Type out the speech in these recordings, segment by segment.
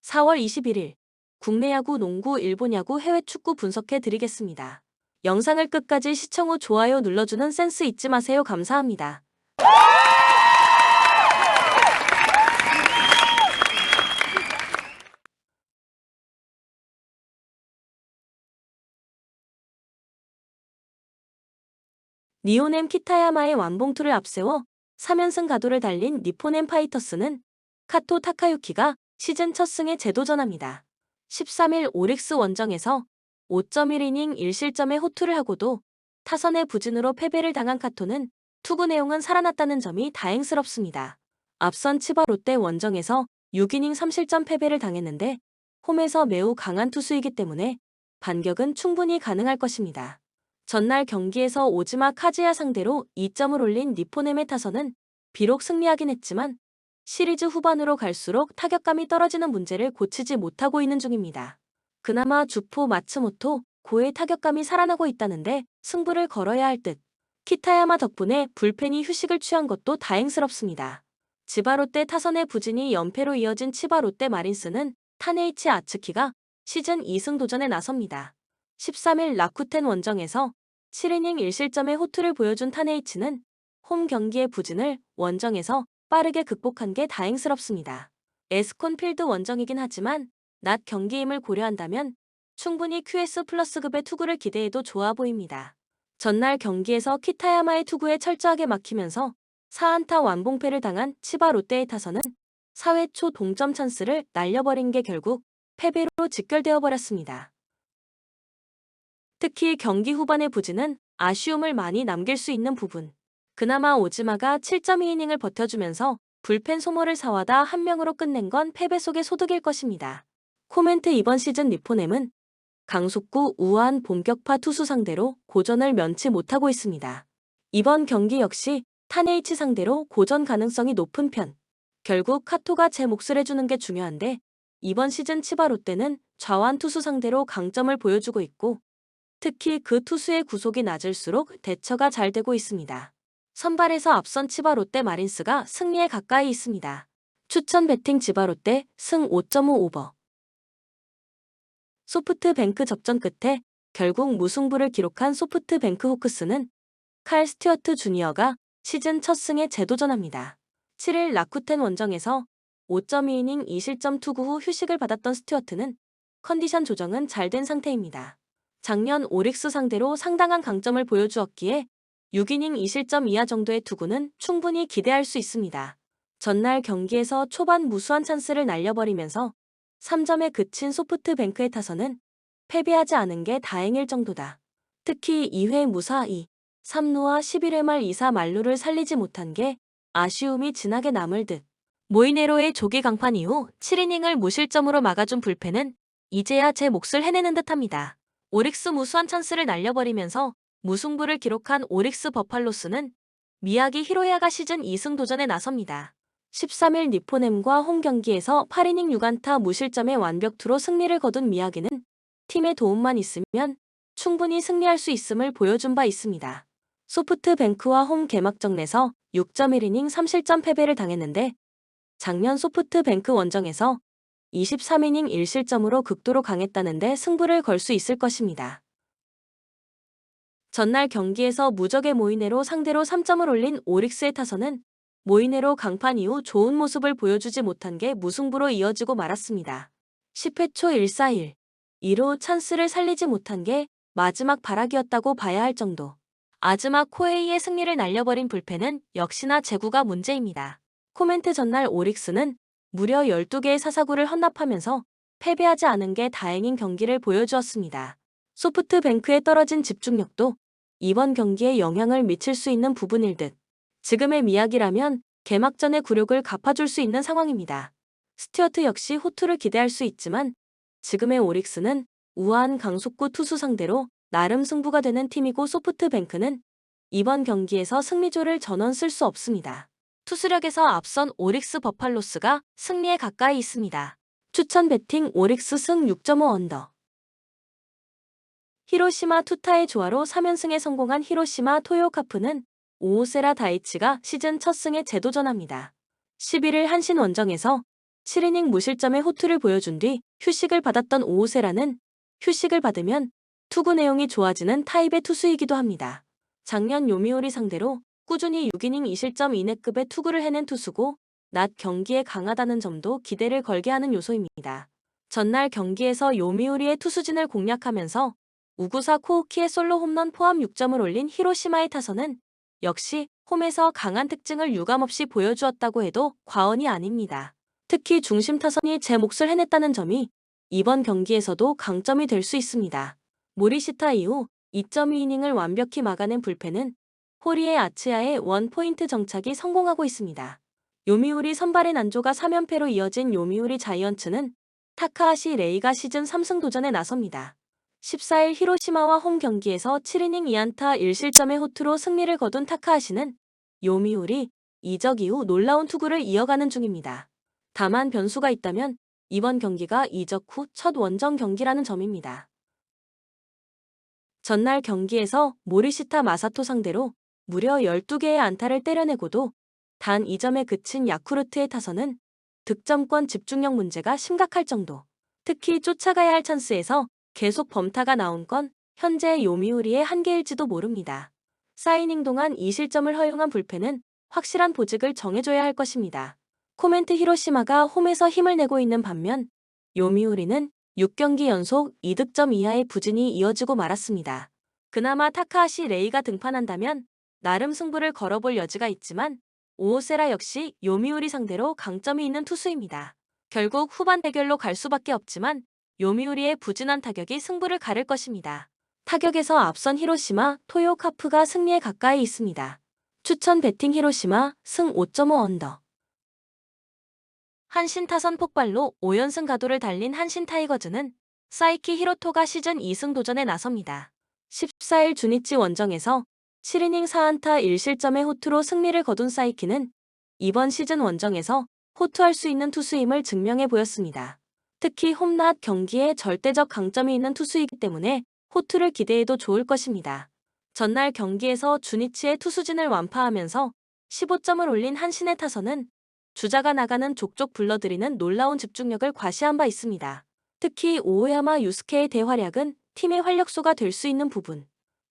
4월 21일 국내 야구, 농구, 일본 야구, 해외 축구 분석해 드리겠습니다. 영상을 끝까지 시청 후 좋아요 눌러주는 센스 잊지 마세요. 감사합니다. 니오넴 키타야마의 완봉투를 앞세워 3연승 가도를 달린 니포넴 파이터스는 카토 타카유키가 시즌 첫 승에 재도전합니다. 13일 오릭스 원정에서 5.1이닝 1실점의 호투를 하고도 타선의 부진으로 패배를 당한 카토는 투구 내용은 살아났다는 점이 다행스럽습니다. 앞선 치바 롯데 원정에서 6이닝 3실점 패배를 당했는데 홈에서 매우 강한 투수이기 때문에 반격은 충분히 가능할 것입니다. 전날 경기에서 오즈마 카즈야 상대로 2점을 올린 니포넴의 타선은 비록 승리하긴 했지만 시리즈 후반으로 갈수록 타격감이 떨어지는 문제를 고치지 못하고 있는 중입니다. 그나마 주포 마츠모토 고의 타격감이 살아나고 있다는데 승부를 걸어야 할 듯. 키타야마 덕분에 불펜이 휴식을 취한 것도 다행스럽습니다. 지바롯데 타선의 부진이 연패로 이어진 치바롯데 마린스는 타네이치 아츠키가 시즌 2승 도전에 나섭니다. 13일 라쿠텐 원정에서 7이닝 1실점의 호투를 보여준 타네이치는 홈 경기의 부진을 원정에서 빠르게 극복한 게 다행스럽습니다. 에스콘 필드 원정이긴 하지만 낮 경기임을 고려한다면 충분히 QS 플러스급의 투구를 기대해도 좋아 보입니다. 전날 경기에서 키타야마의 투구에 철저하게 막히면서 4안타 완봉패를 당한 치바 롯데의 타선은 4회 초 동점 찬스를 날려버린 게 결국 패배로 직결되어 버렸습니다. 특히 경기 후반의 부진은 아쉬움을 많이 남길 수 있는 부분. 그나마 오즈마가 7.2이닝을 버텨주면서 불펜 소모를 사와다 한 명으로 끝낸 건 패배 속의 소득일 것입니다. 코멘트 이번 시즌 니포넴은 강속구 우아한 본격파 투수 상대로 고전을 면치 못하고 있습니다. 이번 경기 역시 타네이치 상대로 고전 가능성이 높은 편. 결국 카토가 제 몫을 해주는 게 중요한데 이번 시즌 치바 롯데는 좌완 투수 상대로 강점을 보여주고 있고 특히 그 투수의 구속이 낮을수록 대처가 잘 되고 있습니다. 선발에서 앞선 치바 롯데 마린스가 승리에 가까이 있습니다. 추천 배팅 치바 롯데 승 5.5 오버. 소프트뱅크 접전 끝에 결국 무승부를 기록한 소프트뱅크 호크스는 칼 스튜어트 주니어가 시즌 첫 승에 재도전합니다. 7일 라쿠텐 원정에서 5.2이닝 2실점 투구 후 휴식을 받았던 스튜어트는 컨디션 조정은 잘 된 상태입니다. 작년 오릭스 상대로 상당한 강점을 보여주었기에 6이닝 2실점 이하 정도의 투구는 충분히 기대할 수 있습니다. 전날 경기에서 초반 무수한 찬스를 날려버리면서 3점에 그친 소프트뱅크의 타선은 패배하지 않은 게 다행일 정도다. 특히 2회 무사 2, 3루와 11회 말 2사 만루를 살리지 못한 게 아쉬움이 진하게 남을 듯. 모이네로의 조기 강판 이후 7이닝을 무실점으로 막아준 불펜은 이제야 제 몫을 해내는 듯합니다. 오릭스 무수한 찬스를 날려버리면서 무승부를 기록한 오릭스 버팔로스는 미야기 히로야가 시즌 2승 도전에 나섭니다. 13일 니포넴과 홈 경기에서 8이닝 6안타 무실점의 완벽투로 승리를 거둔 미야기는 팀의 도움만 있으면 충분히 승리할 수 있음을 보여준 바 있습니다. 소프트뱅크와 홈 개막전 내서 6.1이닝 3실점 패배를 당했는데 작년 소프트뱅크 원정에서 23이닝 1실점으로 극도로 강했다는데 승부를 걸 수 있을 것입니다. 전날 경기에서 무적의 모이네로 상대로 3점을 올린 오릭스의 타선은 모이네로 강판 이후 좋은 모습을 보여주지 못한 게 무승부로 이어지고 말았습니다. 10회 초 1-4-1, 2로 찬스를 살리지 못한 게 마지막 발악이었다고 봐야 할 정도. 아즈마 코에이의 승리를 날려버린 불펜은 역시나 제구가 문제입니다. 코멘트 전날 오릭스는 무려 12개의 사사구를 헌납하면서 패배하지 않은 게 다행인 경기를 보여주었습니다. 소프트뱅크에 떨어진 집중력도 이번 경기에 영향을 미칠 수 있는 부분일 듯. 지금의 미야기라면 개막전의 굴욕을 갚아줄 수 있는 상황입니다. 스튜어트 역시 호투를 기대할 수 있지만 지금의 오릭스는 우아한 강속구 투수 상대로 나름 승부가 되는 팀이고 소프트뱅크는 이번 경기에서 승리조를 전원 쓸 수 없습니다. 투수력에서 앞선 오릭스 버팔로스가 승리에 가까이 있습니다. 추천 배팅 오릭스 승 6.5 언더. 히로시마 투타의 조화로 3연승에 성공한 히로시마 토요카프는 오오세라 다이치가 시즌 첫 승에 재도전합니다. 11일 한신 원정에서 7이닝 무실점의 호투를 보여준 뒤 휴식을 받았던 오호세라는 휴식을 받으면 투구 내용이 좋아지는 타입의 투수이기도 합니다. 작년 요미우리 상대로 꾸준히 6이닝 2실점 이내급의 투구를 해낸 투수고 낮 경기에 강하다는 점도 기대를 걸게 하는 요소입니다. 전날 경기에서 요미우리의 투수진을 공략하면서 우구사 코우키의 솔로 홈런 포함 6점을 올린 히로시마의 타선은 역시 홈에서 강한 특징을 유감없이 보여주었다고 해도 과언이 아닙니다. 특히 중심 타선이 제 몫을 해냈다는 점이 이번 경기에서도 강점이 될 수 있습니다. 모리시타 이후 2.2이닝을 완벽히 막아낸 불펜은 호리의 아츠야의 원포인트 정착이 성공하고 있습니다. 요미우리 선발의 난조가 3연패로 이어진 요미우리 자이언츠는 타카하시 레이가 시즌 3승 도전에 나섭니다. 14일 히로시마와 홈 경기에서 7이닝 2안타 1실점의 호투로 승리를 거둔 타카하시는 요미우리 이적 이후 놀라운 투구를 이어가는 중입니다. 다만 변수가 있다면 이번 경기가 이적 후 첫 원정 경기라는 점입니다. 전날 경기에서 모리시타 마사토 상대로 무려 12개의 안타를 때려내고도 단 2점에 그친 야쿠르트의 타선은 득점권 집중력 문제가 심각할 정도. 특히 쫓아가야 할 찬스에서 계속 범타가 나온 건 현재 요미우리의 한계일지도 모릅니다. 4이닝 동안 2실점을 허용한 불펜은 확실한 보직을 정해줘야 할 것입니다. 코멘트 히로시마가 홈에서 힘을 내고 있는 반면 요미우리는 6경기 연속 2득점 이하의 부진이 이어지고 말았습니다. 그나마 타카하시 레이가 등판한다면 나름 승부를 걸어볼 여지가 있지만 오호세라 역시 요미우리 상대로 강점이 있는 투수입니다. 결국 후반 대결로 갈 수밖에 없지만 요미우리의 부진한 타격이 승부를 가를 것입니다. 타격에서 앞선 히로시마, 토요카프가 승리에 가까이 있습니다. 추천 배팅 히로시마 승 5.5 언더. 한신 타선 폭발로 5연승 가도를 달린 한신 타이거즈는 사이키 히로토가 시즌 2승 도전에 나섭니다. 14일 주니치 원정에서 7이닝 4안타 1실점의 호투로 승리를 거둔 사이키는 이번 시즌 원정에서 호투할 수 있는 투수임을 증명해 보였습니다. 특히 홈낮 경기에 절대적 강점이 있는 투수이기 때문에 호투를 기대해도 좋을 것입니다. 전날 경기에서 주니치의 투수진을 완파하면서 15점을 올린 한신의 타선은 주자가 나가는 족족 불러들이는 놀라운 집중력을 과시한 바 있습니다. 특히 오오야마 유스케의 대활약은 팀의 활력소가 될 수 있는 부분.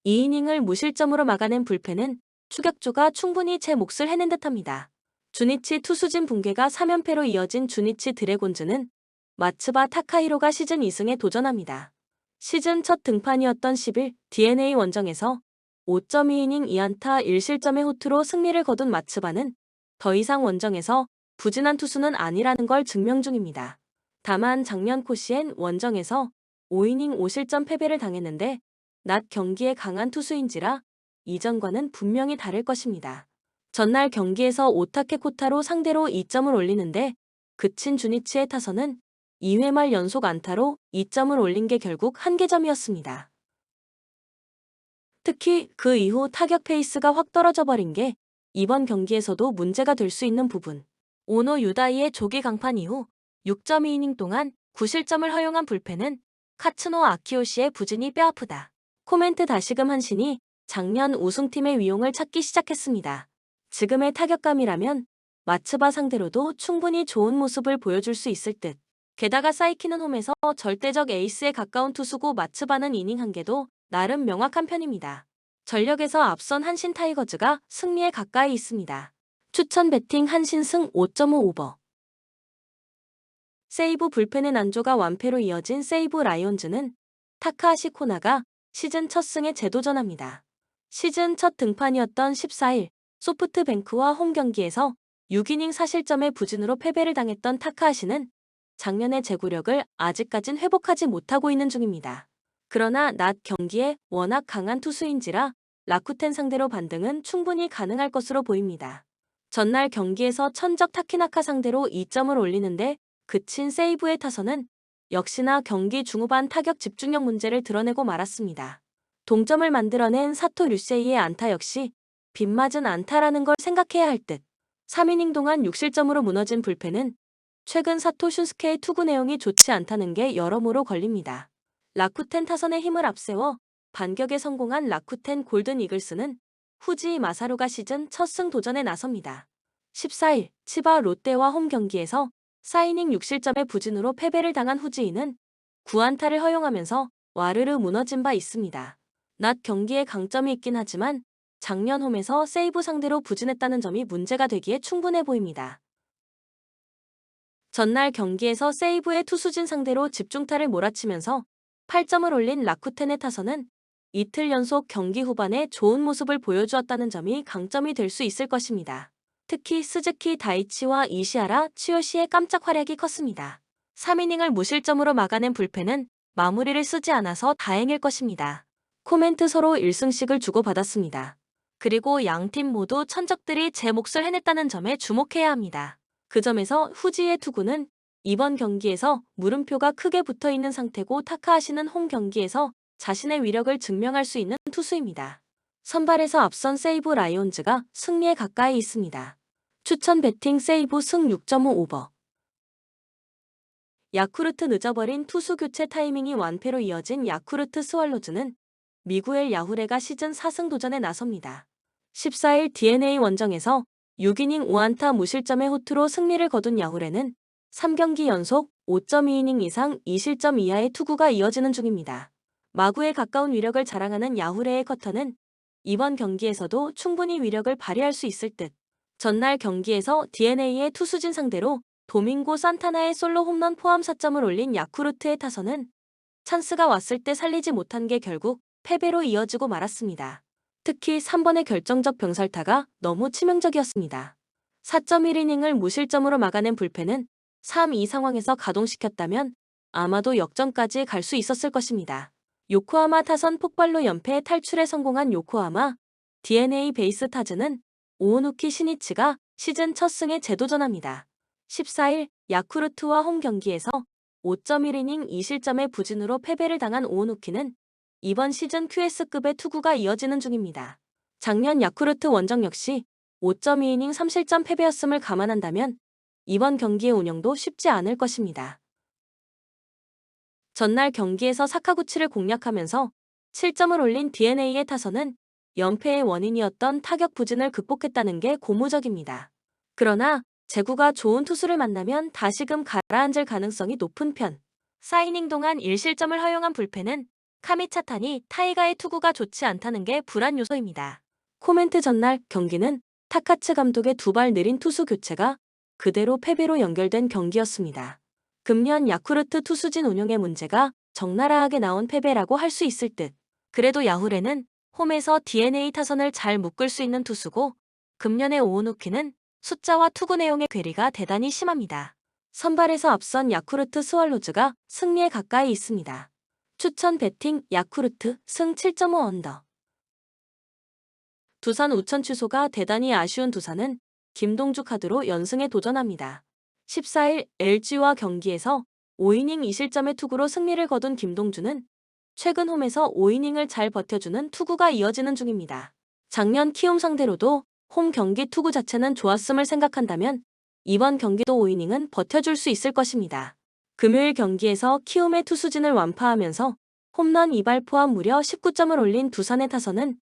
2이닝을 무실점으로 막아낸 불펜은 추격조가 충분히 제 몫을 해낸 듯합니다. 주니치 투수진 붕괴가 3연패로 이어진 주니치 드래곤즈는 마츠바 타카히로가 시즌 2승에 도전합니다. 시즌 첫 등판이었던 10일 DNA 원정에서 5.2이닝 2안타 1실점의 호투로 승리를 거둔 마츠바는 더 이상 원정에서 부진한 투수는 아니라는 걸 증명 중입니다. 다만 작년 코시엔 원정에서 5이닝 5실점 패배를 당했는데 낮 경기에 강한 투수인지라 이전과는 분명히 다를 것입니다. 전날 경기에서 오타케 코타로 상대로 2점을 올리는데 그친 주니치의 타선은 2회 말 연속 안타로 2점을 올린 게 결국 한계점이었습니다. 특히 그 이후 타격 페이스가 확 떨어져 버린 게 이번 경기에서도 문제가 될 수 있는 부분. 오노 유다이의 조기 강판 이후 6.2이닝 동안 9실점을 허용한 불펜은 카츠노 아키요시의 부진이 뼈아프다. 코멘트 다시금 한신이 작년 우승팀의 위용을 찾기 시작했습니다. 지금의 타격감이라면 마츠바 상대로도 충분히 좋은 모습을 보여줄 수 있을 듯. 게다가 사이키는 홈에서 절대적 에이스에 가까운 투수고 마츠바는 이닝 한개도 나름 명확한 편입니다. 전력에서 앞선 한신 타이거즈가 승리에 가까이 있습니다. 추천 배팅 한신 승 5.5 오버. 세이브 불펜의 난조가 완패로 이어진 세이브 라이온즈는 타카하시 코나가 시즌 첫 승에 재도전합니다. 시즌 첫 등판이었던 14일 소프트뱅크와 홈 경기에서 6이닝 4실점의 부진으로 패배를 당했던 타카하시는 작년의 제구력을 아직까진 회복하지 못하고 있는 중입니다. 그러나 낮 경기에 워낙 강한 투수인지라 라쿠텐 상대로 반등은 충분히 가능할 것으로 보입니다. 전날 경기에서 천적 타키나카 상대로 2점을 올리는데 그친 세이브의 타선은 역시나 경기 중후반 타격 집중력 문제를 드러내고 말았습니다. 동점을 만들어낸 사토 류세이의 안타 역시 빗맞은 안타라는 걸 생각해야 할 듯. 3이닝 동안 6실점으로 무너진 불펜은 최근 사토 슌스케의 투구 내용이 좋지 않다는 게 여러모로 걸립니다. 라쿠텐 타선의 힘을 앞세워 반격에 성공한 라쿠텐 골든 이글스는 후지 마사루가 시즌 첫 승 도전에 나섭니다. 14일 치바 롯데와 홈 경기에서 4이닝 6실점의 부진으로 패배를 당한 후지인은 9안타를 허용하면서 와르르 무너진 바 있습니다. 낮 경기에 강점이 있긴 하지만 작년 홈에서 세이브 상대로 부진했다는 점이 문제가 되기에 충분해 보입니다. 전날 경기에서 세이브의 투수진 상대로 집중타를 몰아치면서 8점을 올린 라쿠텐의 타선은 이틀 연속 경기 후반에 좋은 모습을 보여주었다는 점이 강점이 될 수 있을 것입니다. 특히 스즈키 다이치와 이시하라 츠요시의 깜짝 활약이 컸습니다. 3이닝을 무실점으로 막아낸 불펜은 마무리를 쓰지 않아서 다행일 것입니다. 코멘트 서로 1승씩을 주고받았습니다. 그리고 양팀 모두 천적들이 제 몫을 해냈다는 점에 주목해야 합니다. 그 점에서 후지의 투구는 이번 경기에서 물음표가 크게 붙어있는 상태고 타카하시는 홈 경기에서 자신의 위력을 증명할 수 있는 투수입니다. 선발에서 앞선 세이브 라이온즈가 승리에 가까이 있습니다. 추천 배팅 세이브 승 6.5 오버. 야쿠르트 늦어버린 투수 교체 타이밍이 완패로 이어진 야쿠르트 스왈로즈는 미구엘 야후레가 시즌 4승 도전에 나섭니다. 14일 DNA 원정에서 6이닝 5안타 무실점의 호투로 승리를 거둔 야후레는 3경기 연속 5.2이닝 이상 2실점 이하의 투구가 이어지는 중입니다. 마구에 가까운 위력을 자랑하는 야후레의 커터는 이번 경기에서도 충분히 위력을 발휘할 수 있을 듯. 전날 경기에서 DNA의 투수진 상대로 도밍고 산타나의 솔로 홈런 포함 4점을 올린 야쿠르트의 타선은 찬스가 왔을 때 살리지 못한 게 결국 패배로 이어지고 말았습니다. 특히 3번의 결정적 병살타가 너무 치명적이었습니다. 4.1이닝을 무실점으로 막아낸 불펜은 3-2 상황에서 가동시켰다면 아마도 역전까지 갈 수 있었을 것입니다. 요코하마 타선 폭발로 연패에 탈출에 성공한 요코하마 DNA 베이스 타즈는 오오누키 시니치가 시즌 첫 승에 재도전합니다. 14일 야쿠르트와 홈 경기에서 5.1이닝 2실점의 부진으로 패배를 당한 오오누키는 이번 시즌 QS급의 투구가 이어지는 중입니다. 작년 야쿠르트 원정 역시 5.2이닝 3실점 패배였음을 감안한다면 이번 경기의 운영도 쉽지 않을 것입니다. 전날 경기에서 사카구치를 공략하면서 7점을 올린 DNA의 타선은 연패의 원인이었던 타격 부진을 극복했다는 게 고무적입니다. 그러나 제구가 좋은 투수를 만나면 다시금 가라앉을 가능성이 높은 편. 4이닝 동안 1실점을 허용한 불펜은 카미차타니 타이가의 투구가 좋지 않다는 게 불안 요소입니다. 코멘트 전날 경기는 타카츠 감독의 두 발 느린 투수 교체가 그대로 패배로 연결된 경기였습니다. 금년 야쿠르트 투수진 운용의 문제가 적나라하게 나온 패배라고 할 수 있을 듯. 그래도 야후레는 홈에서 DNA 타선을 잘 묶을 수 있는 투수고 금년의 오오누키는 숫자와 투구 내용의 괴리가 대단히 심합니다. 선발에서 앞선 야쿠르트 스왈로즈가 승리에 가까이 있습니다. 추천 배팅 야쿠르트 승 7.5 언더. 두산 우천 취소가 대단히 아쉬운 두산은 김동주 카드로 연승에 도전합니다. 14일 LG와 경기에서 5이닝 2실점의 투구로 승리를 거둔 김동주는 최근 홈에서 5이닝을 잘 버텨주는 투구가 이어지는 중입니다. 작년 키움 상대로도 홈 경기 투구 자체는 좋았음을 생각한다면 이번 경기도 5이닝은 버텨줄 수 있을 것입니다. 금요일 경기에서 키움의 투수진을 완파하면서 홈런 2발 포함 무려 19점을 올린 두산의 타선은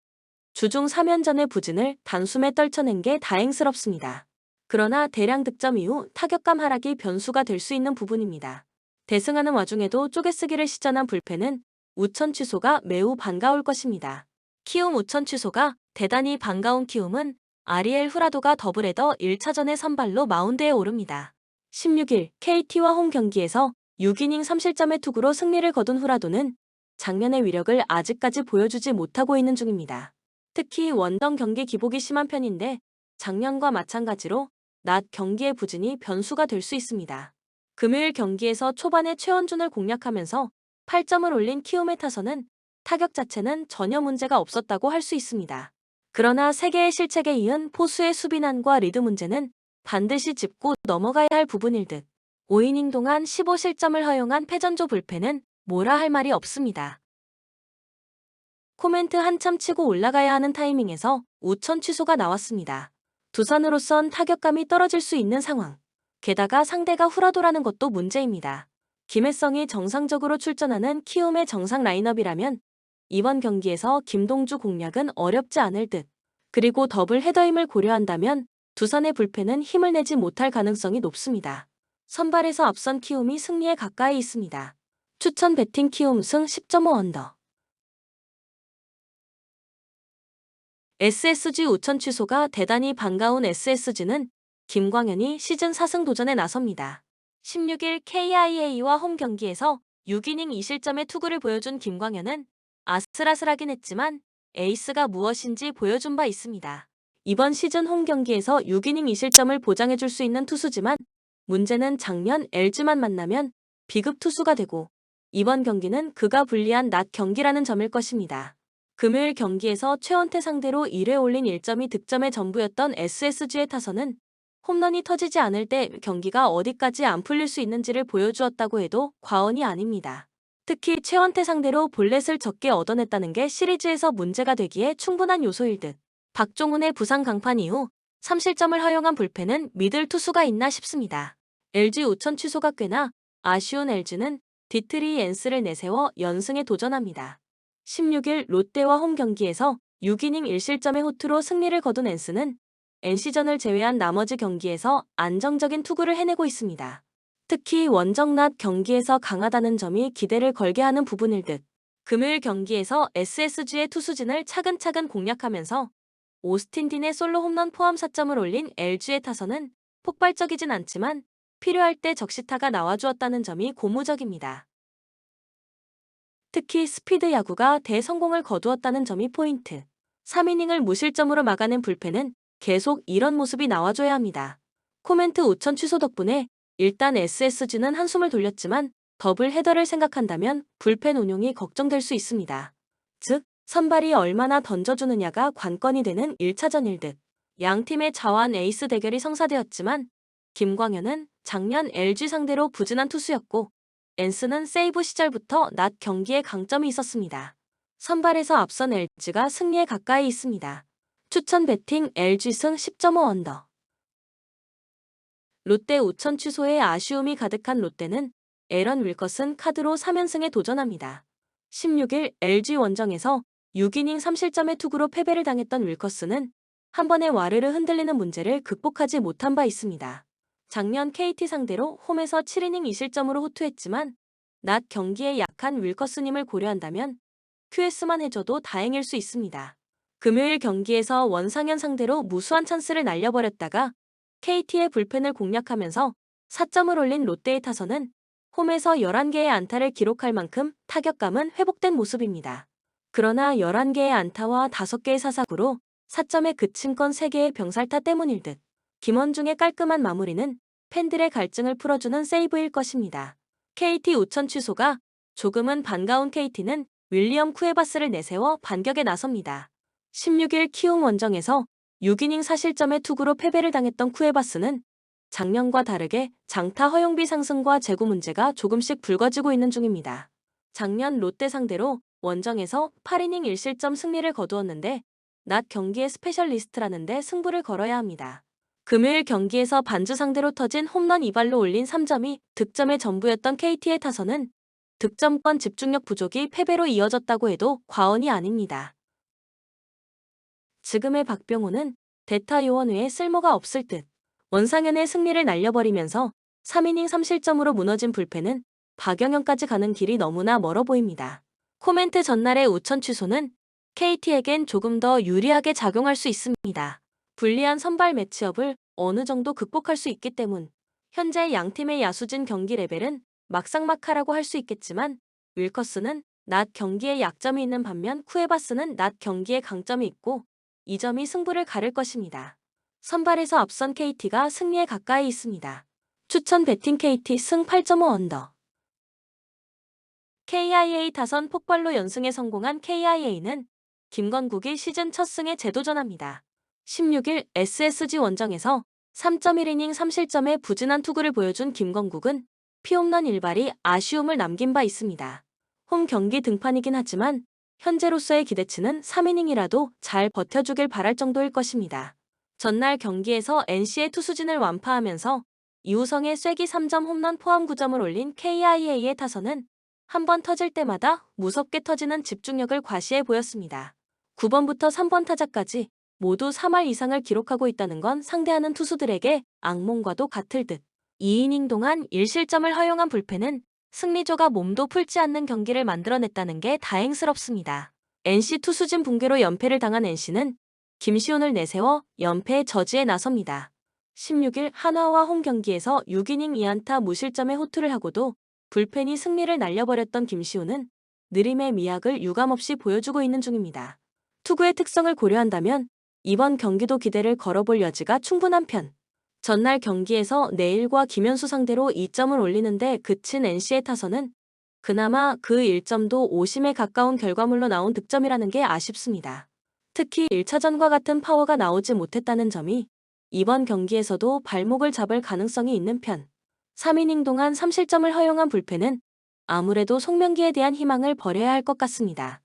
주중 3연전의 부진을 단숨에 떨쳐낸 게 다행스럽습니다. 그러나 대량 득점 이후 타격감 하락이 변수가 될 수 있는 부분입니다. 대승하는 와중에도 쪼개쓰기를 시전한 불펜은 우천 취소가 매우 반가울 것입니다. 키움 우천 취소가 대단히 반가운 키움은 아리엘 후라도가 더블헤더 1차전의 선발로 마운드에 오릅니다. 16일 KT와 홈 경기에서 6이닝 3실점의 투구로 승리를 거둔 후라도는 작년의 위력을 아직까지 보여주지 못하고 있는 중입니다. 특히 원정 경기 기복이 심한 편인데 작년과 마찬가지로 낮 경기의 부진이 변수가 될 수 있습니다. 금요일 경기에서 초반에 최원준을 공략하면서 8점을 올린 키움의 타선은 타격 자체는 전혀 문제가 없었다고 할 수 있습니다. 그러나 3개의 실책에 이은 포수의 수비난과 리드 문제는 반드시 짚고 넘어가야 할 부분일 듯. 5이닝 동안 15실점을 허용한 패전조 불펜은 뭐라 할 말이 없습니다. 코멘트 한참 치고 올라가야 하는 타이밍에서 우천 취소가 나왔습니다. 두산으로선 타격감이 떨어질 수 있는 상황. 게다가 상대가 후라도라는 것도 문제입니다. 김혜성이 정상적으로 출전하는 키움의 정상 라인업이라면 이번 경기에서 김동주 공략은 어렵지 않을 듯. 그리고 더블 헤더임을 고려한다면 두산의 불펜은 힘을 내지 못할 가능성이 높습니다. 선발에서 앞선 키움이 승리에 가까이 있습니다. 추천 배팅 키움 승 10.5 언더. SSG 우천 취소가 대단히 반가운 SSG는 김광현이 시즌 4승 도전에 나섭니다. 16일 KIA와 홈 경기에서 6이닝 2실점의 투구를 보여준 김광현은 아슬아슬하긴 했지만 에이스가 무엇인지 보여준 바 있습니다. 이번 시즌 홈 경기에서 6이닝 2실점을 보장해줄 수 있는 투수지만 문제는 작년 LG만 만나면 비급 투수가 되고 이번 경기는 그가 불리한 낮 경기라는 점일 것입니다. 금요일 경기에서 최원태 상대로 1회 올린 1점이 득점의 전부였던 SSG의 타선은 홈런이 터지지 않을 때 경기가 어디까지 안 풀릴 수 있는지를 보여주었다고 해도 과언이 아닙니다. 특히 최원태 상대로 볼넷을 적게 얻어냈다는 게 시리즈에서 문제가 되기에 충분한 요소일 듯. 박종훈의 부상 강판 이후 3실점을 허용한 불펜은 믿을 투수가 있나 싶습니다. LG 우천 취소가 꽤나 아쉬운 LG는 디트리 엔스를 내세워 연승에 도전합니다. 16일 롯데와 홈 경기에서 6이닝 1실점의 호투로 승리를 거둔 엔스는 NC전을 제외한 나머지 경기에서 안정적인 투구를 해내고 있습니다. 특히 원정 낮 경기에서 강하다는 점이 기대를 걸게 하는 부분일 듯. 금요일 경기에서 SSG의 투수진을 차근차근 공략하면서 오스틴 딘의 솔로 홈런 포함 4점을 올린 LG의 타선은 폭발적이진 않지만 필요할 때 적시타가 나와주었다는 점이 고무적입니다. 특히 스피드 야구가 대성공을 거두었다는 점이 포인트. 3이닝을 무실점으로 막아낸 불펜은 계속 이런 모습이 나와줘야 합니다. 코멘트 우천 취소 덕분에 일단 SSG는 한숨을 돌렸지만 더블 헤더를 생각한다면 불펜 운용이 걱정될 수 있습니다. 즉, 선발이 얼마나 던져주느냐가 관건이 되는 1차전일 듯. 양 팀의 자완 에이스 대결이 성사되었지만 김광현은 작년 LG 상대로 부진한 투수였고 엔스는 세이브 시절부터 낮 경기에 강점이 있었습니다. 선발에서 앞선 LG가 승리에 가까이 있습니다. 추천 배팅 LG 승 10.5 언더. 롯데 우천 취소에 아쉬움이 가득한 롯데는 에런 윌커슨 카드로 3연승에 도전합니다. 16일 LG 원정에서 6이닝 3실점의 투구로 패배를 당했던 윌커슨은 한 번에 와르르 흔들리는 문제를 극복하지 못한 바 있습니다. 작년 KT 상대로 홈에서 7이닝 2실점으로 호투했지만 낮 경기에 약한 윌커슨임을 고려한다면 QS만 해줘도 다행일 수 있습니다. 금요일 경기에서 원상현 상대로 무수한 찬스를 날려버렸다가 KT의 불펜을 공략하면서 4점을 올린 롯데의 타선은 홈에서 11개의 안타를 기록할 만큼 타격감은 회복된 모습입니다. 그러나 11개의 안타와 5개의 사사구로 4점에 그친 건 3개의 병살타 때문일 듯. 김원중의 깔끔한 마무리는 팬들의 갈증을 풀어주는 세이브일 것입니다. KT 우천 취소가 조금은 반가운 KT는 윌리엄 쿠에바스를 내세워 반격에 나섭니다. 16일 키움 원정에서 6이닝 4실점의 투구로 패배를 당했던 쿠에바스는 작년과 다르게 장타 허용비 상승과 재고 문제가 조금씩 불거지고 있는 중입니다. 작년 롯데 상대로 원정에서 8이닝 1실점 승리를 거두었는데 낮 경기의 스페셜리스트라는데 승부를 걸어야 합니다. 금요일 경기에서 반주 상대로 터진 홈런 2발로 올린 3점이 득점의 전부였던 KT의 타선은 득점권 집중력 부족이 패배로 이어졌다고 해도 과언이 아닙니다. 지금의 박병호는 대타 요원 외에 쓸모가 없을 듯. 원상현의 승리를 날려버리면서 3이닝 3실점으로 무너진 불펜은 박영현까지 가는 길이 너무나 멀어 보입니다. 코멘트 전날의 우천 취소는 KT에겐 조금 더 유리하게 작용할 수 있습니다. 불리한 선발 매치업을 어느 정도 극복할 수 있기 때문. 현재 양팀의 야수진 경기 레벨은 막상막하라고 할 수 있겠지만 윌커스는 낮 경기에 약점이 있는 반면 쿠에바스는 낮 경기에 강점이 있고 이 점이 승부를 가를 것입니다. 선발에서 앞선 KT가 승리에 가까이 있습니다. 추천 배팅 KT 승 8.5 언더. KIA 타선 폭발로 연승에 성공한 KIA는 김건국이 시즌 첫 승에 재도전합니다. 16일 SSG 원정에서 3.1이닝 3실점의 부진한 투구를 보여준 김건국은 피홈런 1발이 아쉬움을 남긴 바 있습니다. 홈 경기 등판이긴 하지만 현재로서의 기대치는 3이닝이라도 잘 버텨주길 바랄 정도일 것입니다. 전날 경기에서 NC의 투수진을 완파하면서 이우성의 쐐기 3점 홈런 포함 9점을 올린 KIA의 타선은 한 번 터질 때마다 무섭게 터지는 집중력을 과시해 보였습니다. 9번부터 3번 타자까지 모두 3할 이상을 기록하고 있다는 건 상대하는 투수들에게 악몽과도 같을 듯. 2이닝 동안 1실점을 허용한 불펜은 승리조가 몸도 풀지 않는 경기를 만들어냈다는 게 다행스럽습니다. NC 투수진 붕괴로 연패를 당한 NC는 김시훈을 내세워 연패 저지에 나섭니다. 16일 한화와 홈 경기에서 6이닝 2안타 무실점의 호투를 하고도 불펜이 승리를 날려버렸던 김시훈은 느림의 미학을 유감없이 보여주고 있는 중입니다. 투구의 특성을 고려한다면 이번 경기도 기대를 걸어볼 여지가 충분한 편. 전날 경기에서 내일과 김현수 상대로 2점을 올리는데 그친 NC의 타선은 그나마 그 1점도 오심에 가까운 결과물로 나온 득점이라는 게 아쉽습니다. 특히 1차전과 같은 파워가 나오지 못했다는 점이 이번 경기에서도 발목을 잡을 가능성이 있는 편. 3이닝 동안 3실점을 허용한 불펜은 아무래도 송명기에 대한 희망을 버려야 할 것 같습니다.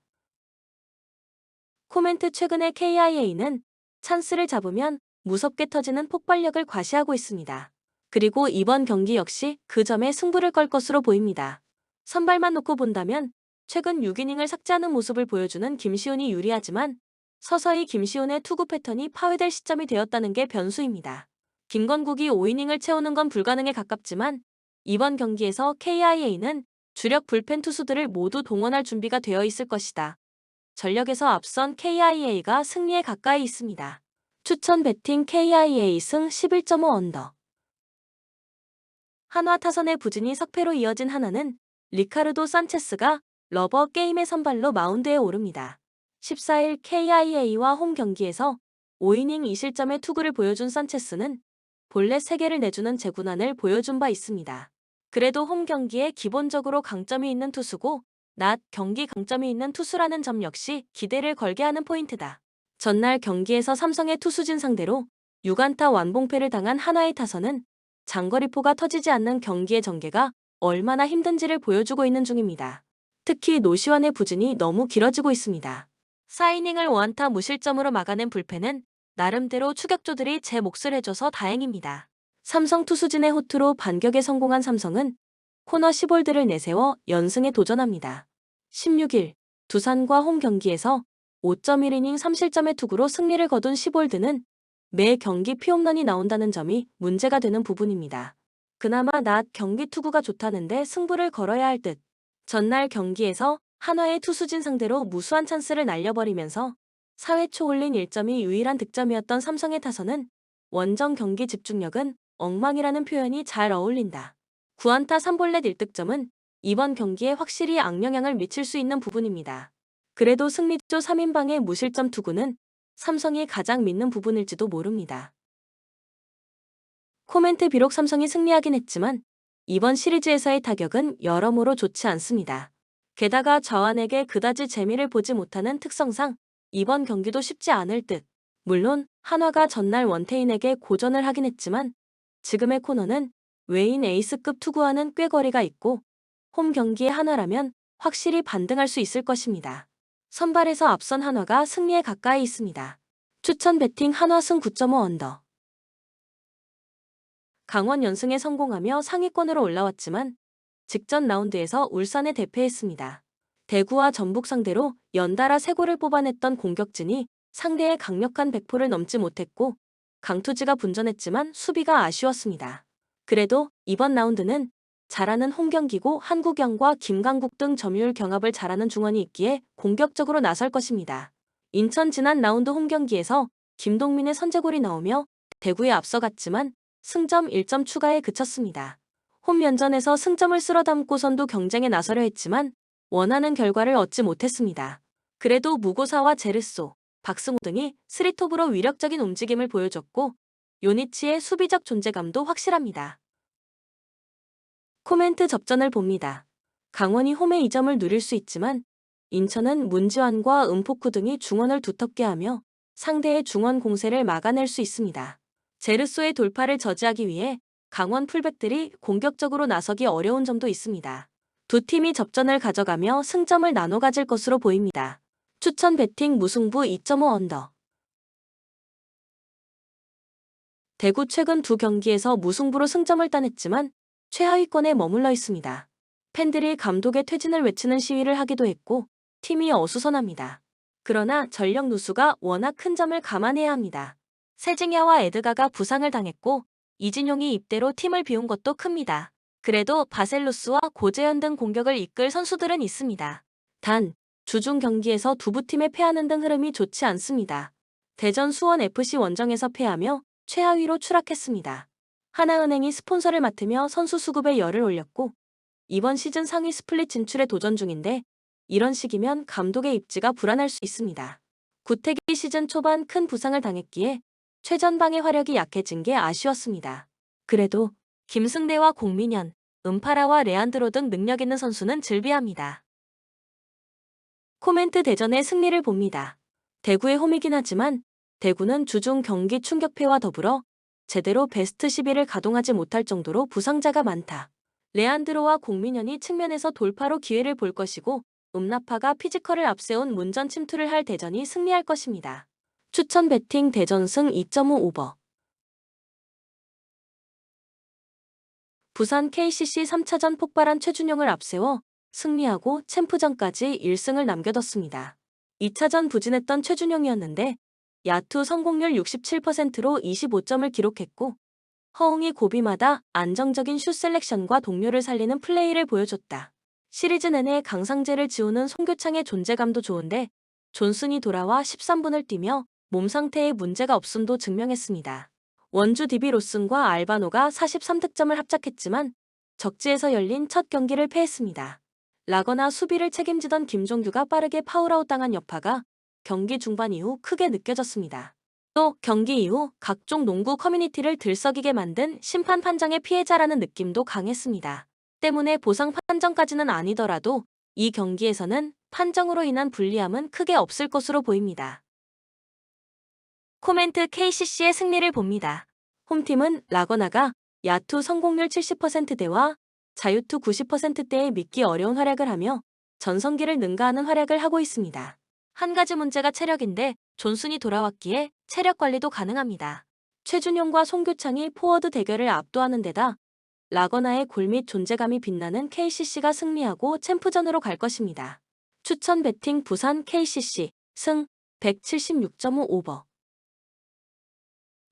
코멘트 최근에 KIA는 찬스를 잡으면 무섭게 터지는 폭발력을 과시하고 있습니다. 그리고 이번 경기 역시 그 점에 승부를 걸 것으로 보입니다. 선발만 놓고 본다면 최근 6이닝을 삭제하는 모습을 보여주는 김시훈이 유리하지만 서서히 김시훈의 투구 패턴이 파괴될 시점이 되었다는 게 변수입니다. 김건국이 5이닝을 채우는 건 불가능에 가깝지만 이번 경기에서 KIA는 주력 불펜 투수들을 모두 동원할 준비가 되어 있을 것이다. 전력에서 앞선 KIA가 승리에 가까이 있습니다. 추천 배팅 KIA 승 11.5 언더. 한화 타선의 부진이 석패로 이어진 한화는 리카르도 산체스가 러버 게임의 선발로 마운드에 오릅니다. 14일 KIA와 홈 경기에서 5이닝 2실점의 투구를 보여준 산체스는 본래 3개를 내주는 제구난을 보여준 바 있습니다. 그래도 홈 경기에 기본적으로 강점이 있는 투수고 낮 경기 강점이 있는 투수라는 점 역시 기대를 걸게 하는 포인트다. 전날 경기에서 삼성의 투수진 상대로 6안타 완봉패를 당한 한화의 타선은 장거리포가 터지지 않는 경기의 전개가 얼마나 힘든지를 보여주고 있는 중입니다. 특히 노시환의 부진이 너무 길어지고 있습니다. 4이닝을 5안타 무실점으로 막아낸 불펜은 나름대로 추격조들이 제 몫을 해줘서 다행입니다. 삼성 투수진의 호투로 반격에 성공한 삼성은 코너 10홀드를 내세워 연승에 도전합니다. 16일 두산과 홈 경기에서 5.1이닝 3실점의 투구로 승리를 거둔 10홀드는 매 경기 피홈런이 나온다는 점이 문제가 되는 부분입니다. 그나마 낮 경기 투구가 좋다는데 승부를 걸어야 할 듯. 전날 경기에서 한화의 투수진 상대로 무수한 찬스를 날려버리면서 4회 초 올린 1점이 유일한 득점이었던 삼성의 타선은 원정 경기 집중력은 엉망이라는 표현이 잘 어울린다. 9안타 3볼넷 1득점은 이번 경기에 확실히 악영향을 미칠 수 있는 부분입니다. 그래도 승리조 3인방의 무실점 투구는 삼성이 가장 믿는 부분일지도 모릅니다. 코멘트 비록 삼성이 승리하긴 했지만 이번 시리즈에서의 타격은 여러모로 좋지 않습니다. 게다가 저완에게 그다지 재미를 보지 못하는 특성상 이번 경기도 쉽지 않을 듯. 물론 한화가 전날 원태인에게 고전을 하긴 했지만 지금의 코너는 외인 에이스급 투구와는 꽤 거리가 있고 홈 경기의 한화라면 확실히 반등할 수 있을 것입니다. 선발에서 앞선 한화가 승리에 가까이 있습니다. 추천 배팅 한화 승 9.5 언더. 강원 연승에 성공하며 상위권으로 올라왔지만 직전 라운드에서 울산에 대패했습니다. 대구와 전북 상대로 연달아 3골을 뽑아냈던 공격진이 상대의 강력한 백포를 넘지 못했고 강투지가 분전했지만 수비가 아쉬웠습니다. 그래도 이번 라운드는 잘하는 홍경기고 한국영과 김강국 등 점유율 경합을 잘하는 중원이 있기에 공격적으로 나설 것입니다. 인천 지난 라운드 홈 경기에서 김동민의 선제골이 나오며 대구에 앞서갔지만 승점 1점 추가에 그쳤습니다. 홈 연전에서 승점을 쓸어담고선도 경쟁에 나서려 했지만 원하는 결과를 얻지 못했습니다. 그래도 무고사와 제르소, 박승호 등이 스리톱으로 위력적인 움직임을 보여줬고 요니치의 수비적 존재감도 확실합니다. 코멘트 접전을 봅니다. 강원이 홈에 2점을 누릴 수 있지만 인천은 문지환과 은포쿠 등이 중원을 두텁게 하며 상대의 중원 공세를 막아낼 수 있습니다. 제르소의 돌파를 저지하기 위해 강원 풀백들이 공격적으로 나서기 어려운 점도 있습니다. 두 팀이 접전을 가져가며 승점을 나눠 가질 것으로 보입니다. 추천 배팅 무승부 2.5 언더. 대구 최근 두 경기에서 무승부로 승점을 따냈지만 최하위권에 머물러 있습니다. 팬들이 감독의 퇴진을 외치는 시위를 하기도 했고 팀이 어수선합니다. 그러나 전력 누수가 워낙 큰 점을 감안해야 합니다. 세징야와 에드가가 부상을 당했고 이진용이 입대로 팀을 비운 것도 큽니다. 그래도 바셀루스와 고재현 등 공격을 이끌 선수들은 있습니다. 단, 주중 경기에서 두부팀에 패하는 등 흐름이 좋지 않습니다. 대전 수원FC 원정에서 패하며 최하위로 추락했습니다. 하나은행이 스폰서를 맡으며 선수 수급에 열을 올렸고 이번 시즌 상위 스플릿 진출에 도전 중인데 이런 식이면 감독의 입지가 불안할 수 있습니다. 구택이 시즌 초반 큰 부상을 당했기에 최전방의 화력이 약해진 게 아쉬웠습니다. 그래도 김승대와 공민현, 은파라와 레안드로 등 능력 있는 선수는 즐비합니다. 코멘트 대전의 승리를 봅니다. 대구의 홈이긴 하지만 대구는 주중 경기 충격패와 더불어 제대로 베스트 11을 가동하지 못할 정도로 부상자가 많다. 레안드로와 공민현이 측면에서 돌파로 기회를 볼 것이고 음나파가 피지컬을 앞세운 문전 침투를 할 대전이 승리할 것입니다. 추천 배팅 대전승 2.5 오버. 부산 KCC 3차전 폭발한 최준용을 앞세워 승리하고 챔프전까지 1승을 남겨뒀습니다. 2차전 부진했던 최준용이었는데 야투 성공률 67%로 25점을 기록했고 허웅이 고비마다 안정적인 슛 셀렉션과 동료를 살리는 플레이를 보여줬다. 시리즈 내내 강상재를 지우는 송교창의 존재감도 좋은데 존슨이 돌아와 13분을 뛰며 몸 상태에 문제가 없음도 증명했습니다. 원주 DB 로슨과 알바노가 43득점을 합작했지만 적지에서 열린 첫 경기를 패했습니다. 라거나 수비를 책임지던 김종규가 빠르게 파울아웃 당한 여파가 경기 중반 이후 크게 느껴졌습니다. 또 경기 이후 각종 농구 커뮤니티를 들썩이게 만든 심판 판정의 피해자라는 느낌도 강했습니다. 때문에 보상 판정까지는 아니더라도 이 경기에서는 판정으로 인한 불리함은 크게 없을 것으로 보입니다. 코멘트 KCC의 승리를 봅니다. 홈팀은 라거나가 야투 성공률 70%대와 자유투 90%대에 믿기 어려운 활약을 하며 전성기를 능가하는 활약을 하고 있습니다. 한 가지 문제가 체력인데 존슨이 돌아왔기에 체력 관리도 가능합니다. 최준용과 송교창이 포워드 대결을 압도하는 데다 라거나의 골 및 존재감이 빛나는 KCC가 승리하고 챔프전으로 갈 것입니다. 추천 배팅 부산 KCC 승 176.5 오버.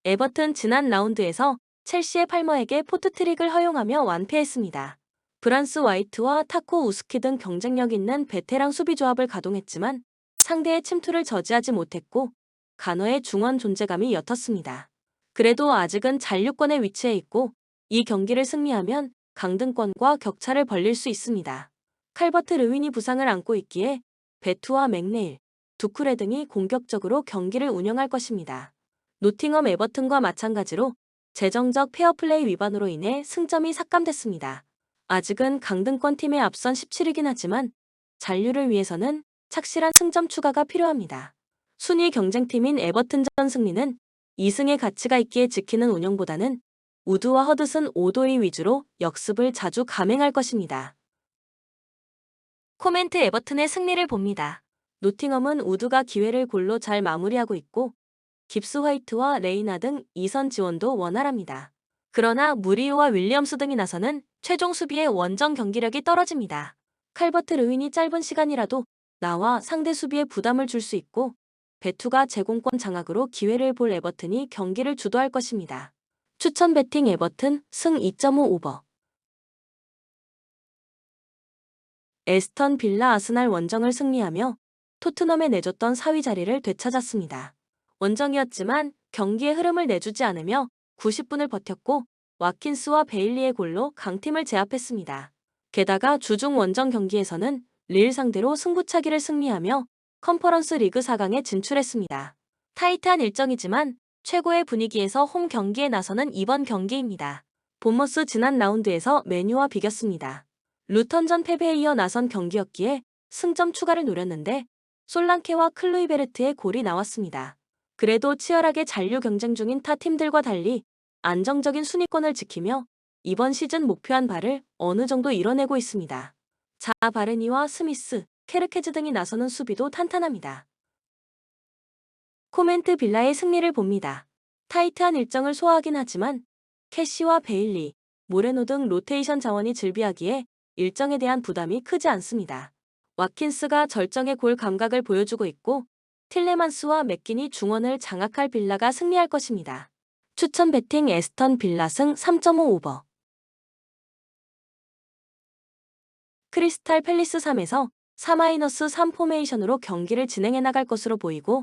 에버튼 지난 라운드에서 첼시의 팔머에게 포트트릭을 허용하며 완패했습니다. 브란스 와이트와 타코 우스키 등 경쟁력 있는 베테랑 수비 조합을 가동했지만 상대의 침투를 저지하지 못했고 간허의 중원 존재감이 옅었습니다. 그래도 아직은 잔류권에 위치해 있고 이 경기를 승리하면 강등권과 격차를 벌릴 수 있습니다. 칼버트 르윈이 부상을 안고 있기에 베투와 맥네일, 두쿠레 등이 공격적으로 경기를 운영할 것입니다. 노팅엄 에버튼과 마찬가지로 재정적 페어플레이 위반으로 인해 승점이 삭감됐습니다. 아직은 강등권 팀에 앞선 17위긴 하지만 잔류를 위해서는 착실한 승점 추가가 필요합니다. 순위 경쟁팀인 에버튼전 승리는 2승의 가치가 있기에 지키는 운영보다는 우드와 허드슨 5도위 위주로 역습을 자주 감행할 것입니다. 코멘트 에버튼의 승리를 봅니다. 노팅엄은 우드가 기회를 골로 잘 마무리하고 있고 깁스 화이트와 레이나 등 2선 지원도 원활합니다. 그러나 무리우와 윌리엄스 등이 나서는 최종 수비의 원정 경기력이 떨어집니다. 칼버트 르윈이 짧은 시간이라도 나와 상대 수비에 부담을 줄 수 있고 베투가 제공권 장악으로 기회를 볼 에버튼이 경기를 주도할 것입니다. 추천 배팅 에버튼 승 2.5 오버. 에스턴 빌라 아스날 원정을 승리하며 토트넘에 내줬던 4위 자리를 되찾았습니다. 원정이었지만 경기의 흐름을 내주지 않으며 90분을 버텼고 와킨스와 베일리의 골로 강팀을 제압했습니다. 게다가 주중 원정 경기에서는 릴 상대로 승부차기를 승리하며 컨퍼런스 리그 4강에 진출했습니다. 타이트한 일정이지만 최고의 분위기에서 홈 경기에 나서는 이번 경기입니다. 본머스 지난 라운드에서 메뉴와 비겼습니다. 루턴전 패배에 이어 나선 경기였기에 승점 추가를 노렸는데 솔랑케와 클루이베르트의 골이 나왔습니다. 그래도 치열하게 잔류 경쟁 중인 타 팀들과 달리 안정적인 순위권을 지키며 이번 시즌 목표한 바를 어느 정도 이뤄내고 있습니다. 자 바르니와 스미스, 케르케즈 등이 나서는 수비도 탄탄합니다. 코멘트 빌라의 승리를 봅니다. 타이트한 일정을 소화하긴 하지만 캐시와 베일리, 모레노 등 로테이션 자원이 즐비하기에 일정에 대한 부담이 크지 않습니다. 와킨스가 절정의 골 감각을 보여주고 있고 틸레만스와 맥긴이 중원을 장악할 빌라가 승리할 것입니다. 추천 배팅 에스턴 빌라 승 3.5 오버. 크리스탈 팰리스 3에서 4-3 포메이션으로 경기를 진행해 나갈 것으로 보이고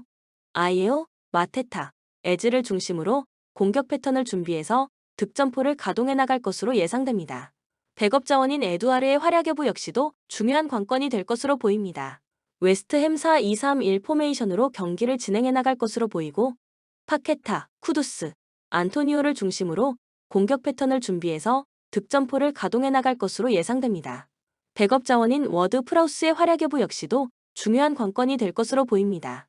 아이에오, 마테타, 에즈를 중심으로 공격 패턴을 준비해서 득점포를 가동해 나갈 것으로 예상됩니다. 백업 자원인 에두아르의 활약 여부 역시도 중요한 관건이 될 것으로 보입니다. 웨스트햄 4-2-3-1 포메이션으로 경기를 진행해 나갈 것으로 보이고 파케타, 쿠두스, 안토니오를 중심으로 공격 패턴을 준비해서 득점포를 가동해 나갈 것으로 예상됩니다. 백업 자원인 워드 프라우스의 활약 여부 역시도 중요한 관건이 될 것으로 보입니다.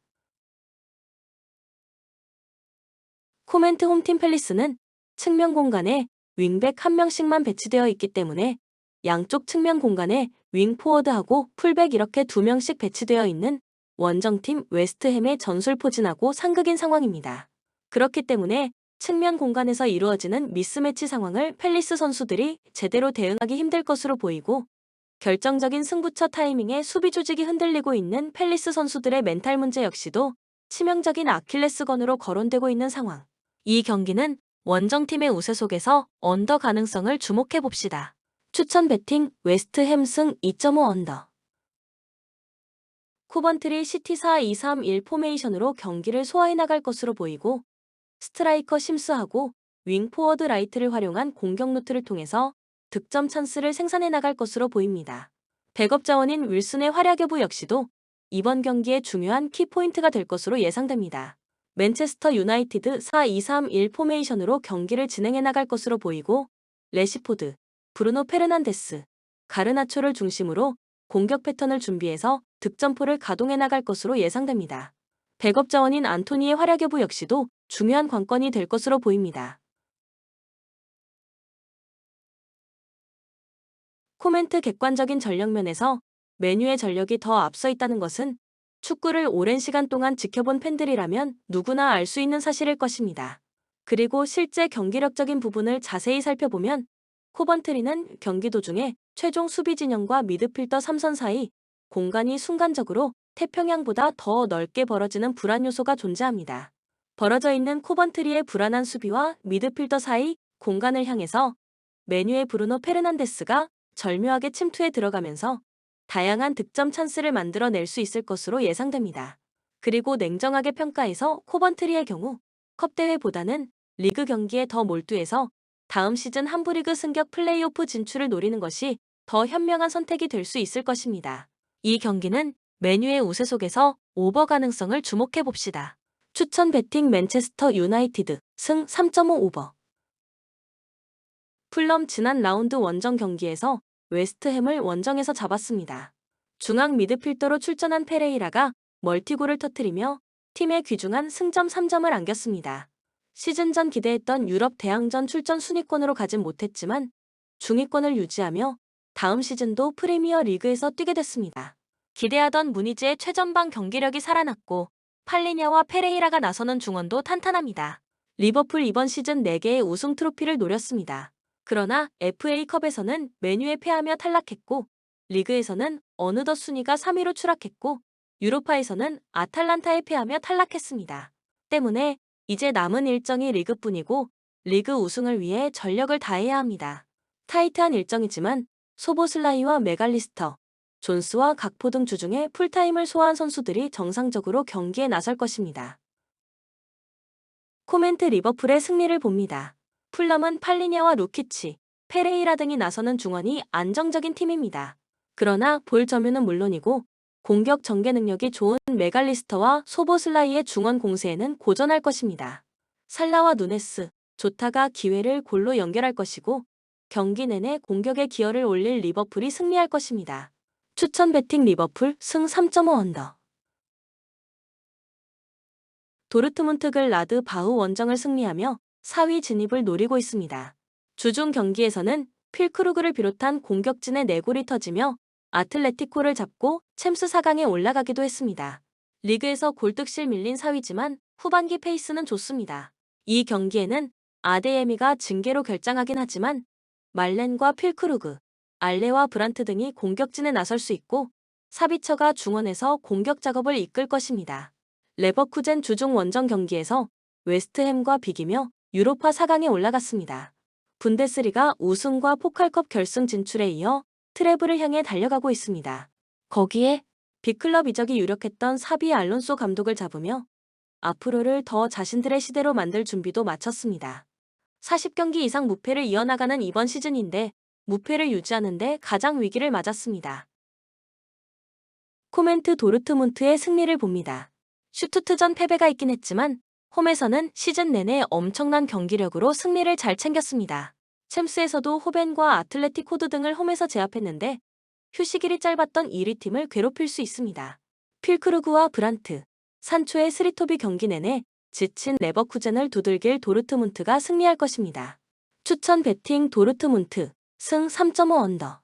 코멘트 홈팀 팰리스는 측면 공간에 윙백 1명씩만 배치되어 있기 때문에 양쪽 측면 공간에 윙 포워드하고 풀백 이렇게 2명씩 배치되어 있는 원정팀 웨스트햄의 전술 포진하고 상극인 상황입니다. 그렇기 때문에 측면 공간에서 이루어지는 미스매치 상황을 팰리스 선수들이 제대로 대응하기 힘들 것으로 보이고 결정적인 승부처 타이밍에 수비 조직이 흔들리고 있는 팰리스 선수들의 멘탈 문제 역시도 치명적인 아킬레스건으로 거론되고 있는 상황. 이 경기는 원정팀의 우세 속에서 언더 가능성을 주목해 봅시다. 추천 배팅 웨스트햄 승 2.5 언더. 코번트리 시티 4-2-3-1 포메이션으로 경기를 소화해 나갈 것으로 보이고 스트라이커 심스하고 윙 포워드 라이트를 활용한 공격 루트를 통해서 득점 찬스를 생산해 나갈 것으로 보입니다. 백업 자원인 윌슨의 활약 여부 역시도 이번 경기의 중요한 키포인트가 될 것으로 예상됩니다. 맨체스터 유나이티드 4-2-3-1 포메이션으로 경기를 진행해 나갈 것으로 보이고 레시포드, 브루노 페르난데스, 가르나초를 중심으로 공격 패턴을 준비해서 득점포를 가동해 나갈 것으로 예상됩니다. 백업 자원인 안토니의 활약 여부 역시도 중요한 관건이 될 것으로 보입니다. 코멘트 객관적인 전력면에서 메뉴의 전력이 더 앞서 있다는 것은 축구를 오랜 시간 동안 지켜본 팬들이라면 누구나 알 수 있는 사실일 것입니다. 그리고 실제 경기력적인 부분을 자세히 살펴보면 코번트리는 경기 도중에 최종 수비 진영과 미드필더 3선 사이 공간이 순간적으로 태평양보다 더 넓게 벌어지는 불안 요소가 존재합니다. 벌어져 있는 코번트리의 불안한 수비와 미드필더 사이 공간을 향해서 메뉴의 브루노 페르난데스가 절묘하게 침투해 들어가면서 다양한 득점 찬스를 만들어낼 수 있을 것으로 예상됩니다. 그리고 냉정하게 평가해서 코번트리의 경우 컵대회보다는 리그 경기에 더 몰두해서 다음 시즌 한부리그 승격 플레이오프 진출을 노리는 것이 더 현명한 선택이 될 수 있을 것입니다. 이 경기는 메뉴의 우세 속에서 오버 가능성을 주목해 봅시다. 추천 배팅 맨체스터 유나이티드 승 3.5 오버. 풀럼 지난 라운드 원정 경기에서 웨스트햄을 원정에서 잡았습니다. 중앙 미드필더로 출전한 페레이라가 멀티골을 터뜨리며 팀의 귀중한 승점 3점을 안겼습니다. 시즌 전 기대했던 유럽 대항전 출전 순위권으로 가진 못했지만 중위권을 유지하며 다음 시즌도 프리미어 리그에서 뛰게 됐습니다. 기대하던 무니즈의 최전방 경기력이 살아났고 팔리냐와 페레이라가 나서는 중원도 탄탄합니다. 리버풀 이번 시즌 4개의 우승 트로피를 노렸습니다. 그러나 FA컵에서는 맨유에 패하며 탈락했고 리그에서는 어느덧 순위가 3위로 추락했고 유로파에서는 아탈란타에 패하며 탈락했습니다. 때문에 이제 남은 일정이 리그뿐이고 리그 우승을 위해 전력을 다해야 합니다. 타이트한 일정이지만 소보슬라이와 메갈리스터, 존스와 각포 등 주중에 풀타임을 소화한 선수들이 정상적으로 경기에 나설 것입니다. 코멘트 리버풀의 승리를 봅니다. 풀럼은 팔리냐와 루키치, 페레이라 등이 나서는 중원이 안정적인 팀입니다. 그러나 볼 점유는 물론이고 공격 전개 능력이 좋은 메갈리스터와 소보슬라이의 중원 공세에는 고전할 것입니다. 살라와 누네스, 조타가 기회를 골로 연결할 것이고 경기 내내 공격에 기여를 올릴 리버풀이 승리할 것입니다. 추천 배팅 리버풀 승 3.5 언더. 도르트문트글라드 바흐 원정을 승리하며 4위 진입을 노리고 있습니다. 주중 경기에서는 필크루그를 비롯한 공격진의 내골이 터지며 아틀레티코를 잡고 챔스 4강에 올라가기도 했습니다. 리그에서 골득실 밀린 4위지만 후반기 페이스는 좋습니다. 이 경기에는 아데예미가 징계로 결장하긴 하지만 말렌과 필크루그, 알레와 브란트 등이 공격진에 나설 수 있고 사비처가 중원에서 공격 작업을 이끌 것입니다. 레버쿠젠 주중 원정 경기에서 웨스트햄과 비기며 유로파 4강에 올라갔습니다. 분데스리가 우승과 포칼컵 결승 진출에 이어 트래블을 향해 달려가고 있습니다. 거기에 빅클럽 이적이 유력했던 사비 알론소 감독을 잡으며 앞으로를 더 자신들의 시대로 만들 준비도 마쳤습니다. 40경기 이상 무패를 이어나가는 이번 시즌인데 무패를 유지하는데 가장 위기를 맞았습니다. 코멘트 도르트문트의 승리를 봅니다. 슈투트전 패배가 있긴 했지만 홈에서는 시즌 내내 엄청난 경기력으로 승리를 잘 챙겼습니다. 챔스에서도 호벤과 아틀레틱 호드 등을 홈에서 제압했는데 휴식일이 짧았던 1위 팀을 괴롭힐 수 있습니다. 필크루그와 브란트, 산초의 스리토비 경기 내내 지친 레버쿠젠을 두들길 도르트문트가 승리할 것입니다. 추천 베팅 도르트문트, 승 3.5 언더.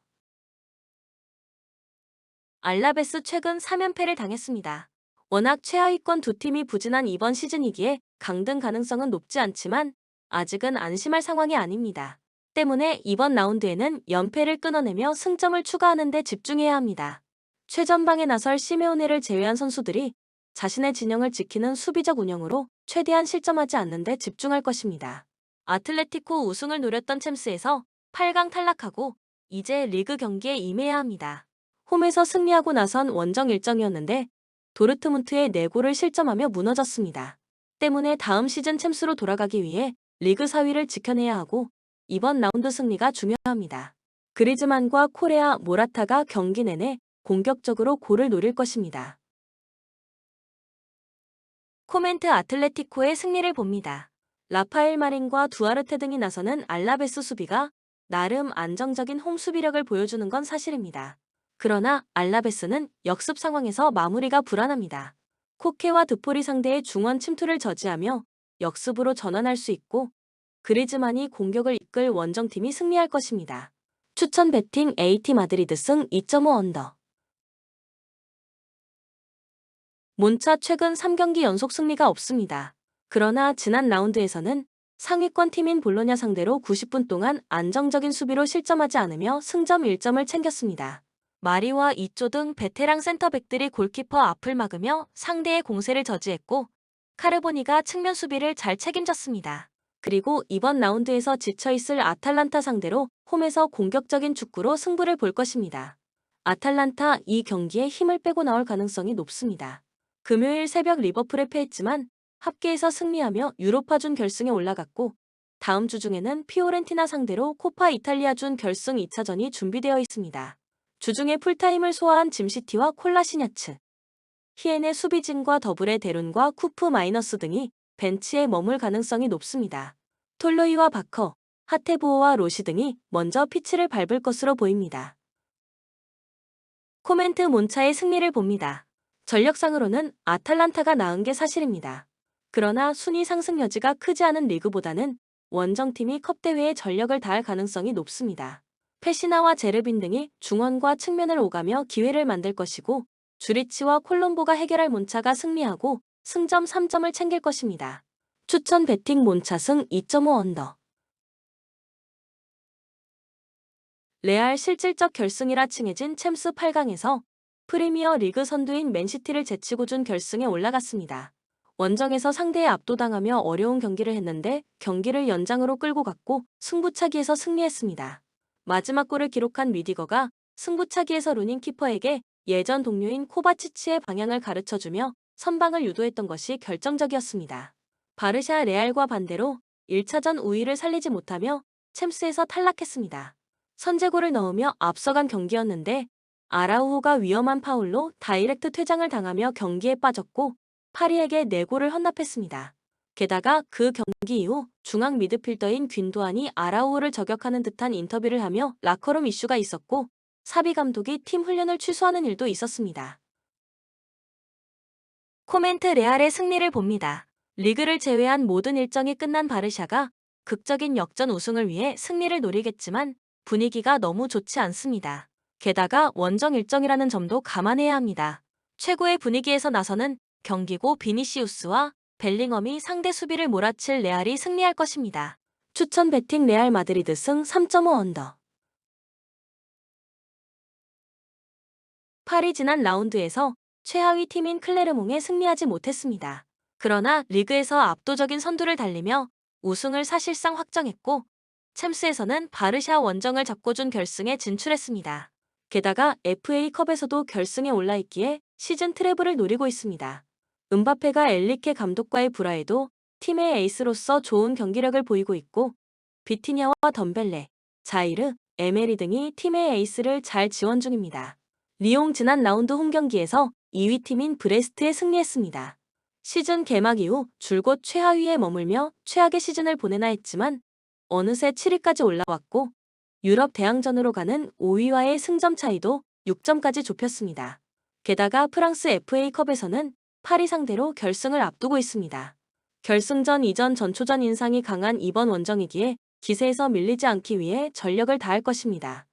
알라베스 최근 3연패를 당했습니다. 워낙 최하위권 두 팀이 부진한 이번 시즌이기에 강등 가능성은 높지 않지만 아직은 안심할 상황이 아닙니다. 때문에 이번 라운드에는 연패를 끊어내며 승점을 추가하는 데 집중해야 합니다. 최전방에 나설 시메오네를 제외한 선수들이 자신의 진영을 지키는 수비적 운영으로 최대한 실점하지 않는 데 집중할 것입니다. 아틀레티코 우승을 노렸던 챔스에서 8강 탈락하고 이제 리그 경기에 임해야 합니다. 홈에서 승리하고 나선 원정 일정이었는데 도르트문트의 4골을 실점하며 무너졌습니다. 때문에 다음 시즌 챔스로 돌아가기 위해 리그 4위를 지켜내야 하고 이번 라운드 승리가 중요합니다. 그리즈만과 코레아, 모라타가 경기 내내 공격적으로 골을 노릴 것입니다. 코멘트 아틀레티코의 승리를 봅니다. 라파엘 마린과 두아르테 등이 나서는 알라베스 수비가 나름 안정적인 홈 수비력을 보여주는 건 사실입니다. 그러나 알라베스는 역습 상황에서 마무리가 불안합니다. 코케와 드폴이 상대의 중원 침투를 저지하며 역습으로 전환할 수 있고 그리즈만이 공격을 이끌 원정팀이 승리할 것입니다. 추천 베팅 AT 마드리드 승 2.5 언더. 몬차 최근 3경기 연속 승리가 없습니다. 그러나 지난 라운드에서는 상위권 팀인 볼로냐 상대로 90분 동안 안정적인 수비로 실점하지 않으며 승점 1점을 챙겼습니다. 마리와 이쪼 등 베테랑 센터백들이 골키퍼 앞을 막으며 상대의 공세를 저지했고 카르보니가 측면 수비를 잘 책임졌습니다. 그리고 이번 라운드에서 지쳐있을 아탈란타 상대로 홈에서 공격적인 축구로 승부를 볼 것입니다. 아탈란타 이 경기에 힘을 빼고 나올 가능성이 높습니다. 금요일 새벽 리버풀에 패했지만 합계에서 승리하며 유로파준 결승에 올라갔고 다음 주 중에는 피오렌티나 상대로 코파 이탈리아준 결승 2차전이 준비되어 있습니다. 주중에 풀타임을 소화한 짐시티와 콜라시냐츠, 히엔의 수비진과 더블의 데룬과 쿠프 마이너스 등이 벤치에 머물 가능성이 높습니다. 톨로이와 바커, 하테보어와 로시 등이 먼저 피치를 밟을 것으로 보입니다. 코멘트 몬차의 승리를 봅니다. 전력상으로는 아탈란타가 나은 게 사실입니다. 그러나 순위 상승 여지가 크지 않은 리그보다는 원정팀이 컵대회에 전력을 다할 가능성이 높습니다. 페시나와 제르빈 등이 중원과 측면을 오가며 기회를 만들 것이고 주리치와 콜롬보가 해결할 몬차가 승리하고 승점 3점을 챙길 것입니다. 추천 베팅 몬차 승 2.5 언더. 레알 실질적 결승이라 칭해진 챔스 8강에서 프리미어 리그 선두인 맨시티를 제치고 준 결승에 올라갔습니다. 원정에서 상대에 압도당하며 어려운 경기를 했는데 경기를 연장으로 끌고 갔고 승부차기에서 승리했습니다. 마지막 골을 기록한 리디거가 승부차기에서 루닌 키퍼에게 예전 동료인 코바치치의 방향을 가르쳐주며 선방을 유도했던 것이 결정적이었습니다. 바르샤 레알과 반대로 1차전 우위를 살리지 못하며 챔스에서 탈락했습니다. 선제골을 넣으며 앞서간 경기였는데 아라우호가 위험한 파울로 다이렉트 퇴장을 당하며 경기에 빠졌고 파리에게 4골을 헌납했습니다. 게다가 그 경기 이후 중앙 미드필더인 균도안이 아라우호를 저격하는 듯한 인터뷰를 하며 라커룸 이슈가 있었고 사비 감독이 팀 훈련을 취소하는 일도 있었습니다. 코멘트 레알의 승리를 봅니다. 리그를 제외한 모든 일정이 끝난 바르샤가 극적인 역전 우승을 위해 승리를 노리겠지만 분위기가 너무 좋지 않습니다. 게다가 원정 일정이라는 점도 감안해야 합니다. 최고의 분위기에서 나서는 경기고 비니시우스와 벨링엄이 상대 수비를 몰아칠 레알이 승리할 것입니다. 추천 베팅 레알 마드리드 승 3.5 언더. 파리 지난 라운드에서 최하위 팀인 클레르몽에 승리하지 못했습니다. 그러나 리그에서 압도적인 선두를 달리며 우승을 사실상 확정했고 챔스에서는 바르샤 원정을 잡고 준 결승에 진출했습니다. 게다가 FA컵에서도 결승에 올라있기에 시즌 트래블을 노리고 있습니다. 은바페가 엘리케 감독과의 불화에도 팀의 에이스로서 좋은 경기력을 보이고 있고 비티냐와 덤벨레, 자이르, 에메리 등이 팀의 에이스를 잘 지원 중입니다. 리옹 지난 라운드 홈경기에서 2위 팀인 브레스트에 승리했습니다. 시즌 개막 이후 줄곧 최하위에 머물며 최악의 시즌을 보내나 했지만 어느새 7위까지 올라왔고 유럽 대항전으로 가는 5위와의 승점 차이도 6점까지 좁혔습니다. 게다가 프랑스 FA컵에서는 파리 상대로 결승을 앞두고 있습니다. 결승전 이전 전초전 인상이 강한 이번 원정이기에 기세에서 밀리지 않기 위해 전력을 다할 것입니다.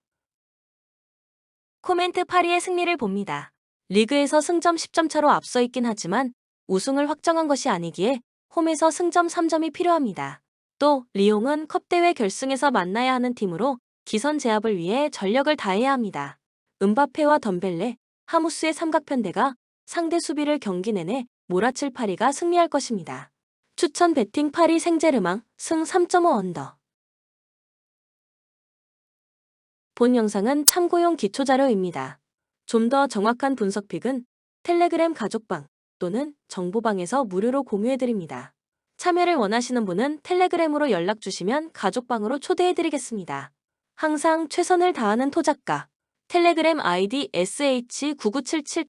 코멘트 파리의 승리를 봅니다. 리그에서 승점 10점 차로 앞서 있긴 하지만 우승을 확정한 것이 아니기에 홈에서 승점 3점이 필요합니다. 또 리옹은 컵대회 결승에서 만나야 하는 팀으로 기선 제압을 위해 전력을 다해야 합니다. 은바페와 덤벨레, 하무스의 삼각편대가 상대 수비를 경기 내내 몰아칠 파리가 승리할 것입니다. 추천 베팅 파리 생제르맹 승 3.5 언더. 본 영상은 참고용 기초자료입니다. 좀 더 정확한 분석픽은 텔레그램 가족방 또는 정보방에서 무료로 공유해드립니다. 참여를 원하시는 분은 텔레그램으로 연락 주시면 가족방으로 초대해드리겠습니다. 항상 최선을 다하는 토작가 텔레그램 아이디 sh9977